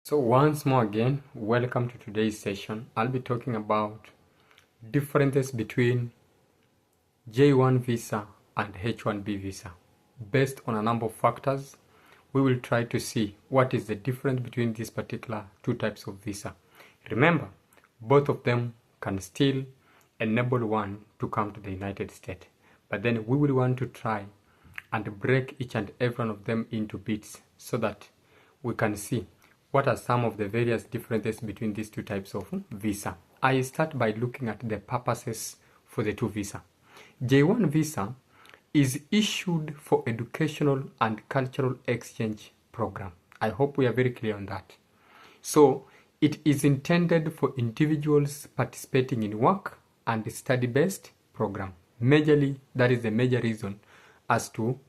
So once more again, welcome to today's session. I'll be talking about differences between J-1 visa and H-1B visa. Based on a number of factors, we will try to see what is the difference between these particular two types of visa. Remember, both of them can still enable one to come to the United States. But then we will want to try and break each and every one of them into bits so that we can see what are some of the various differences between these two types of visa. I start by looking at the purposes for the two visa. J-1 visa is issued for educational and cultural exchange program. I hope we are very clear on that. So it is intended for individuals participating in work and study-based program. Majorly, that is the major reason as to,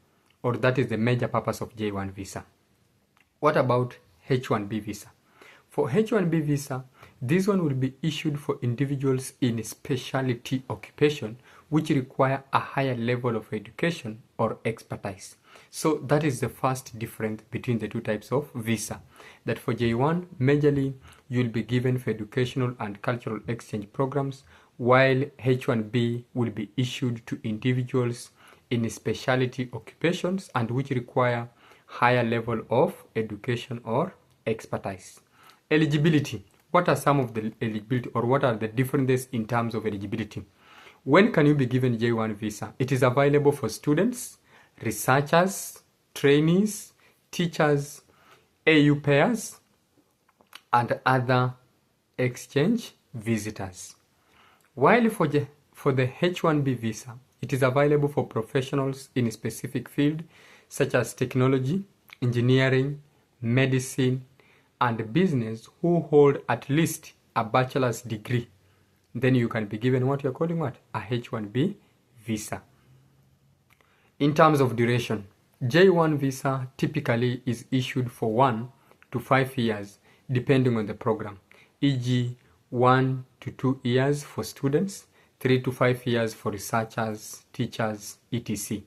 or that is the major purpose of J-1 visa. What about H-1B visa? For H-1B visa, this one will be issued for individuals in specialty occupation which require a higher level of education or expertise. So that is the first difference between the two types of visa. That for J1, majorly you will be given for educational and cultural exchange programs, while H-1B will be issued to individuals in specialty occupations and which require higher level of education or expertise. Eligibility. What are some of the eligibility, or what are the differences in terms of eligibility? When can you be given J-1 visa? It is available for students, researchers, trainees, teachers, AU pairs, and other exchange visitors. While for the H-1B visa, it is available for professionals in a specific field such as technology, engineering, medicine, and business who hold at least a bachelor's degree. Then you can be given what you're calling what? A H-1B visa. In terms of duration, J-1 visa typically is issued for 1 to 5 years depending on the program, e.g. 1 to 2 years for students, 3 to 5 years for researchers, teachers, etc.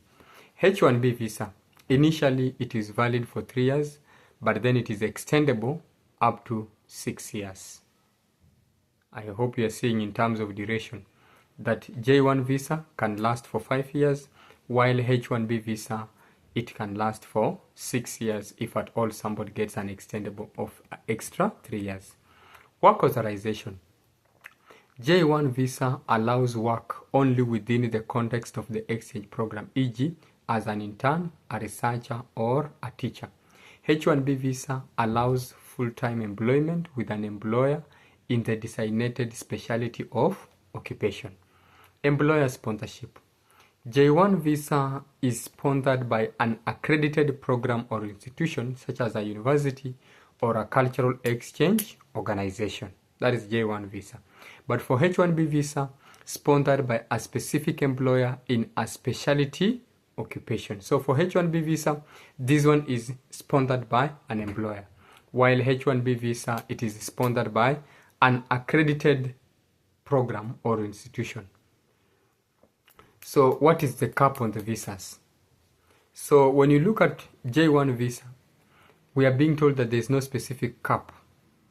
H-1B visa, initially it is valid for 3 years, but then it is extendable up to 6 years. I hope you are seeing in terms of duration that J-1 visa can last for 5 years, while H-1B visa, it can last for 6 years if at all somebody gets an extendable of extra 3 years. Work authorization. J-1 visa allows work only within the context of the exchange program, e.g. as an intern, a researcher, or a teacher. H-1B visa allows full-time employment with an employer in the designated specialty of occupation. Employer sponsorship. J-1 visa is sponsored by an accredited program or institution such as a university or a cultural exchange organization. That is J-1 visa. But for H-1B visa, sponsored by a specific employer in a specialty occupation. So for H-1B visa, this one is sponsored by an employer, while H-1B visa, it is sponsored by an accredited program or institution. So what is the cap on the visas? So when you look at J-1 visa, we are being told that there is no specific cap.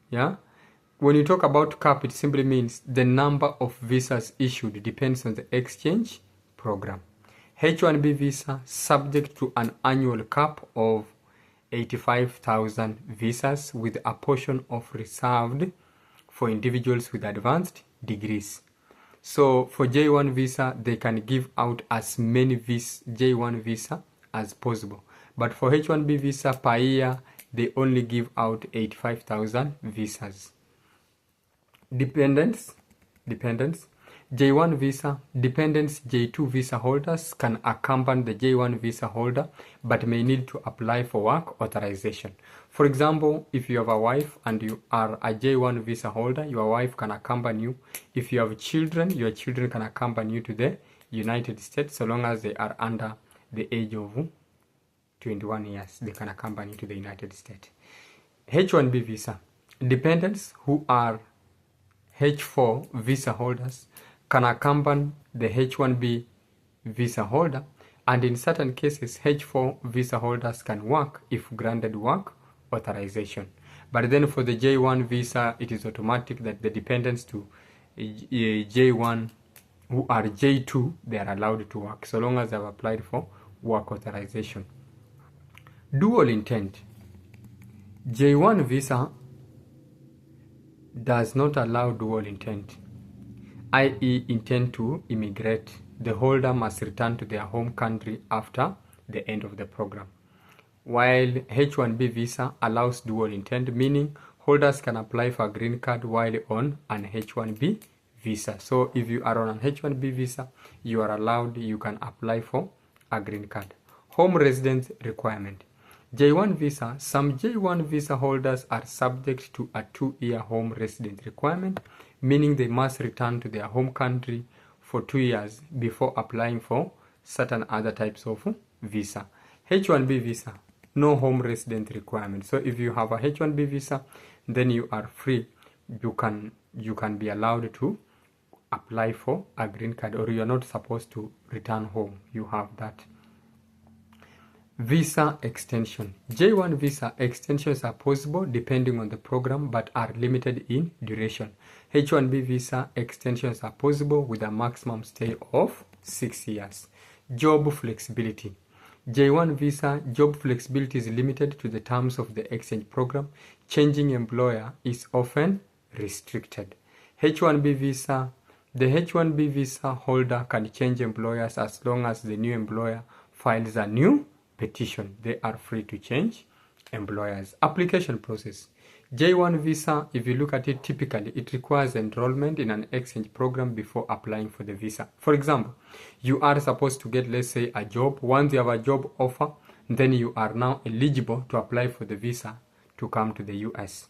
Yeah. When you talk about cap, it simply means the number of visas issued depends on the exchange program. H-1B visa subject to an annual cap of 85,000 visas with a portion of reserved for individuals with advanced degrees. So for J-1 visa, they can give out as many J-1 visa as possible. But for H-1B visa per year, they only give out 85,000 visas. Dependents. J-1 visa, dependents J-2 visa holders can accompany the J-1 visa holder but may need to apply for work authorization. For example, if you have a wife and you are a J-1 visa holder, your wife can accompany you. If you have children, your children can accompany you to the United States so long as they are under the age of 21 years. They can accompany you to the United States. H-1B visa, dependents who are H-4 visa holders can accompany the H-1B visa holder, and in certain cases H-4 visa holders can work if granted work authorization. But then for the J-1 visa, it is automatic that the dependents to J-1 who are J-2, they are allowed to work so long as they have applied for work authorization. Dual intent. J-1 visa does not allow dual intent, i.e. intent to immigrate. The holder must return to their home country after the end of the program. While H-1B visa allows dual intent, meaning holders can apply for a green card while on an H-1B visa. So if you are on an H-1B visa, you are allowed, you can apply for a green card. Home residence requirement. J-1 visa, some J-1 visa holders are subject to a 2-year home residence requirement, meaning they must return to their home country for 2 years before applying for certain other types of visa. H-1B visa, no home residence requirement. So if you have a H-1B visa, then you are free. You can be allowed to apply for a green card, or you are not supposed to return home. You have that. Visa extension. J-1 visa extensions are possible depending on the program but are limited in duration. H-1B visa extensions are possible with a maximum stay of 6 years. Job flexibility. J-1 visa job flexibility is limited to the terms of the exchange program. Changing employer is often restricted. H-1B visa. The H-1B visa holder can change employers as long as the new employer files a new petition. They are free to change employers. Application process. J-1 visa, if you look at it, typically it requires enrollment in an exchange program before applying for the visa. For example, you are supposed to get, let's say, a job. Once you have a job offer, then you are now eligible to apply for the visa to come to the US.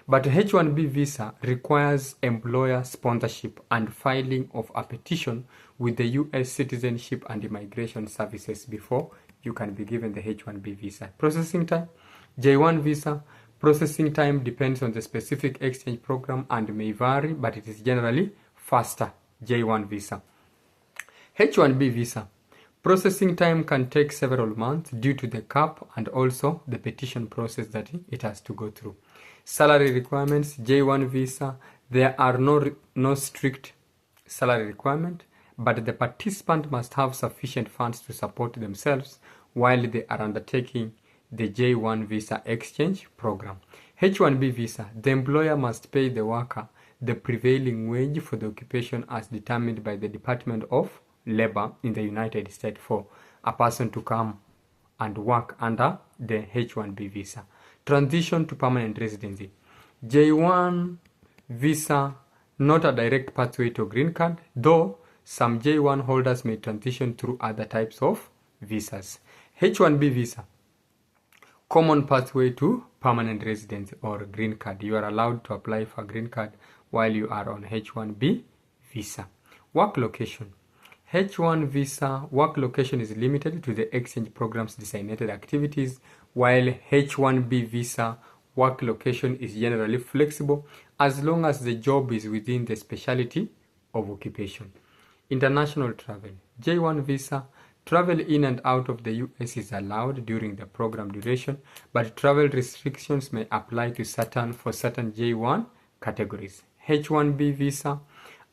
But H-1B visa requires employer sponsorship and filing of a petition with the US Citizenship and Immigration Services before you can be given the H-1B visa. Processing time. J-1 visa processing time depends on the specific exchange program and may vary, but it is generally faster. J-1 visa. H-1B visa processing time can take several months due to the cap and also the petition process that it has to go through. Salary requirements. J-1 visa, there are no strict salary requirement, but the participant must have sufficient funds to support themselves while they are undertaking the J-1 visa exchange program. H-1B visa, the employer must pay the worker the prevailing wage for the occupation as determined by the Department of Labor in the United States for a person to come and work under the H-1B visa. Transition to permanent residency. J-1 visa, not a direct pathway to green card, though some J-1 holders may transition through other types of visas. H-1B visa, common pathway to permanent residence or green card. You are allowed to apply for green card while you are on H-1B visa. Work location. H-1 visa work location is limited to the exchange program's designated activities, while H-1B visa work location is generally flexible as long as the job is within the specialty of occupation. International travel. J-1 visa, travel in and out of the US is allowed during the program duration, but travel restrictions may apply to certain J-1 categories. H-1B visa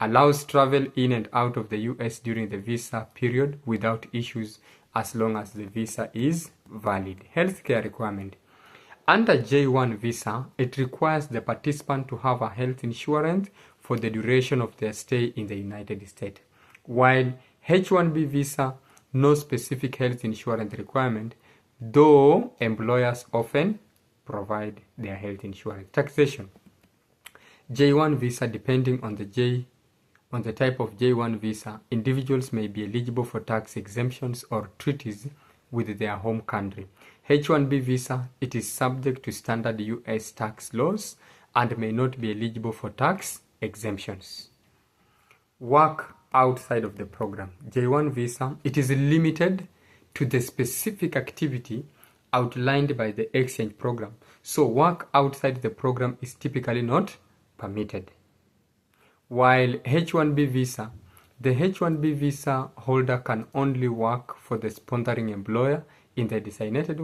allows travel in and out of the US during the visa period without issues as long as the visa is valid. Healthcare requirement. Under J-1 visa, it requires the participant to have a health insurance for the duration of their stay in the United States. While H-1B visa, no specific health insurance requirement, though employers often provide their health insurance. Taxation. J-1 visa, depending on the type of J-1 visa, individuals may be eligible for tax exemptions or treaties with their home country. H-1B visa, it is subject to standard US tax laws and may not be eligible for tax exemptions. Work outside of the program. J-1 visa, it is limited to the specific activity outlined by the exchange program. So work outside the program is typically not permitted. While H-1B visa, the H-1B visa holder can only work for the sponsoring employer in the designated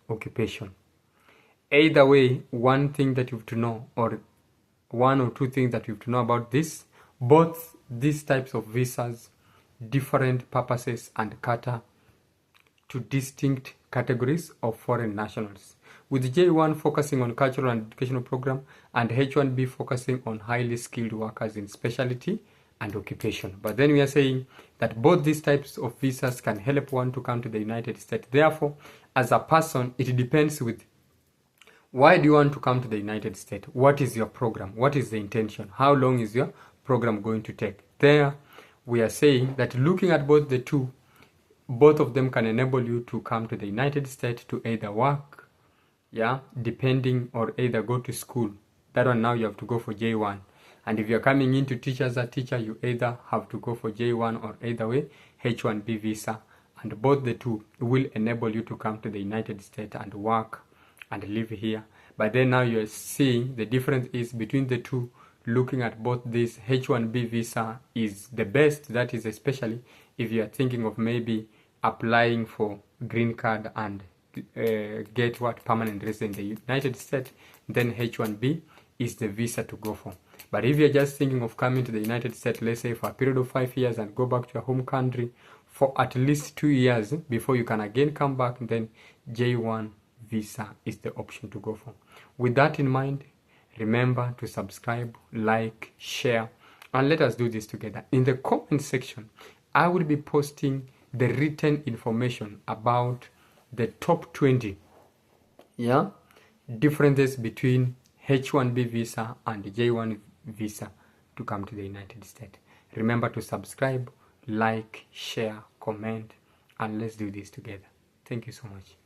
occupation. either way, one thing that you have to know, or one or two things that you have to know about this, both these types of visas, different purposes and cater to distinct categories of foreign nationals, with J1 focusing on cultural and educational program and H1B focusing on highly skilled workers in specialty and occupation. But then we are saying that both these types of visas can help one to come to the United States. Therefore, as a person, it depends with why do you want to come to the United States? What is your program? What is the intention? How long is your program going to take? There, we are saying that looking at both the two, both of them can enable you to come to the United States to either work, depending, or either go to school. That one now you have to go for J1. And if you're coming in to teach as a teacher, you either have to go for J1 or either way, H1B visa. And both the two will enable you to come to the United States and work and live here. But then now you're seeing the difference is between the two. Looking at both, this H1B visa is the best. That is especially if you are thinking of maybe applying for green card and get permanent residence in the United States, then H1B is the visa to go for. But if you're just thinking of coming to the United States, let's say for a period of 5 years and go back to your home country for at least 2 years before you can again come back, then J1 visa is the option to go for. With that in mind, remember to subscribe, like, share, and let us do this together. In the comment section, I will be posting the written information about the top 20 differences between H1B visa and J1 visa to come to the United States. Remember to subscribe, like, share, comment, and let's do this together. Thank you so much.